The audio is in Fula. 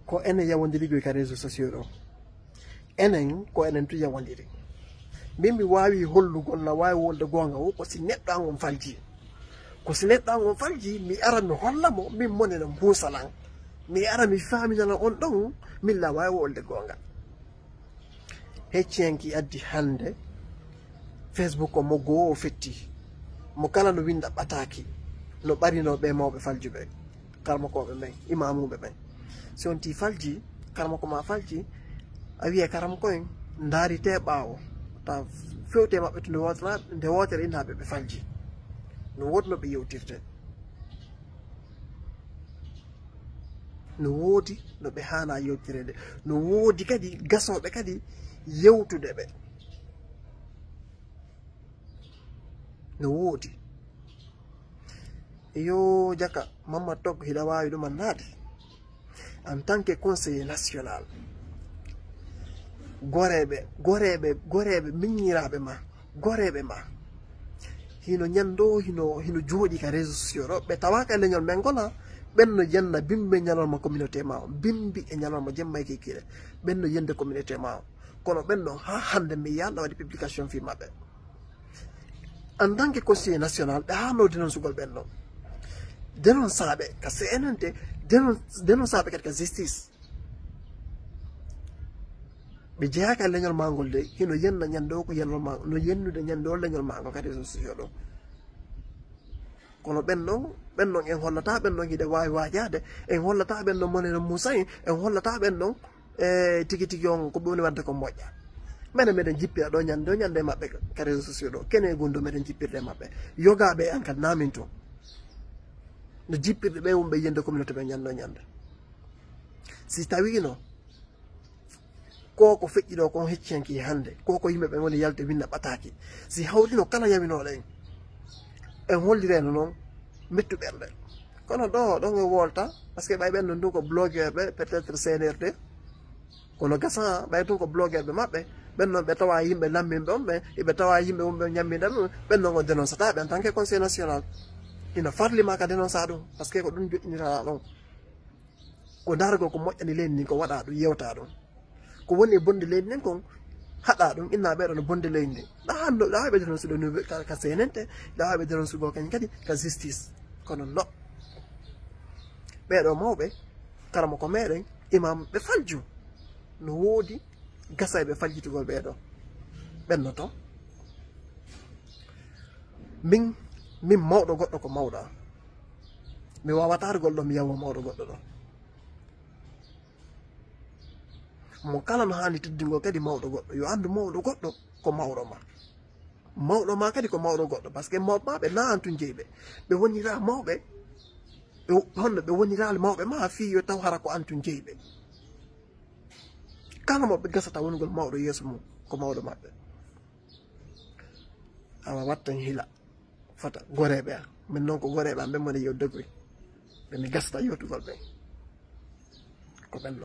ko enen yawondiri joyi ka réseau sociaux ɗo enen ko enen tu yawondiri min mi wawi hollugol na wawi wolde gonga o ko si neɗɗo an on falji ko si neɗɗo an on falji mi ara mi holla mo min monena mbusalan mi ara mi faminana on ɗon min la wawi wolde gonga hecciyanki addi hande Facebook o mo goo o fetti mo kala no winda ɓataki no ɓarinoɓe mawɓe faljuɓe karmakoɓe ɓen imamuɓe ɓen si on ti falji karmako ma falji a wiye karamko en daarite ɓaawo ta fewte maɓɓe to nde wotere innaɓe ɓe falji no wodi no ɓe yewtirte no woodi no ɓe hana yewtirede no woodi kadi gasoɓe kadi yewtude ɓe no woodi yo jaka mamma toggo hiɗa wawi ɗuman naade en tant que conseiller national goreɓe miñiraɓe ma goreɓe ma hino ñando hino jooɗi ka réseau sociaux ɗo ɓe tawaka leñol men gona ɓenno yenna bimɓe ñalorma communauté ma o bimbi e ñalorma jemma e kikire ɓenno yende communauté ma o kono ɓenno ha hande mi yalɗa waɗi publication fi maɓɓe en tant que conseiller national ɓe hano denon sugol ɓenno denon saaɓe ka cnnte denon saaɓe kadi ka justice ɓe jeyaka leñol magol de hino yenna ñande o ko yenol magol no yennude ñande o leñol magol kadi réseau sociaux ɗo kono ɓennon en hollata ɓennon hiɗe wawi wajade en hollata ɓennon moneno moussa en hollata ɓennon e tigui tigui on ko ɓewni wadde ko moƴƴa minen meɗen jippira ɗo ñande o ñande mabɓe ka réseau sociaux ɗo kene gonɗo meɗen jippirde mabɓe yogaɓe an kadi namin toon no jippirɗe ɓe wonɓe yende communauté ɓe ñande o ñande si tawino koko feƴƴi ɗo kon hecciyanki hande koko yimɓeɓe woni yalde winna ɓataki si hawrino kala yawinoɗo en hollireno noon mettu ɓerɗe kono ɗon e wolta par ce que ɓay ɓenno ɗum ko blogueur ɓe peut être CNRD kono gasan ɓay ɗum ko blogueur ɓe maɓɓe ɓennon ɓe tawa yimɓe lamminɓe on ɓe eɓe tawa yimɓe wonɓe ñamminɗa ɗum ɓennon o dénoncata ɓe en tant que conseil national ina farlima ka dénonça ɗum par ce que ko ɗum joƴƴinirana ɗon ko dargol ko moƴƴani leydi ndin ko waɗa ɗum yewta ɗum ko woni e bonde leydi nden kon haɗa ɗum inna ɓeɗo no bonde leydi ndi ɗa wawi ɓe dénoncuɗo ka cnnte ɗa wawi ɓe dénoncugo kañ kadi ka justice kono no ɓeɗo mawɓe karama ko meɗen imam ɓe falju no woodi gasa e ɓe faljitugol ɓeɗo ɓenno to min mawɗo goɗɗo ko mawɗo am mi wawata gol ɗo mi yawo mawɗo goɗɗo ɗo mo kala no hani teddingol kadi mawɗo goɗɗo yo andu mawɗo goɗɗo ko mawɗo ma kadi ko mawɗo goɗɗo par ce que mawɓe ma ɓe na antun jeyɓe ɓe wonira mawɓe honno ɓe wonirali mawɓe ma fi yo taw hara ko antun jeyɓe kala moɓe gasata wongol mawɗo yeeso mum ko mawɗo maɓɓe awa wattan hila fata goreɓe an min noon ko goreɓe an ɓe mone yo dogri ɓe mi gasata yewtugol ɓen ko ɓenno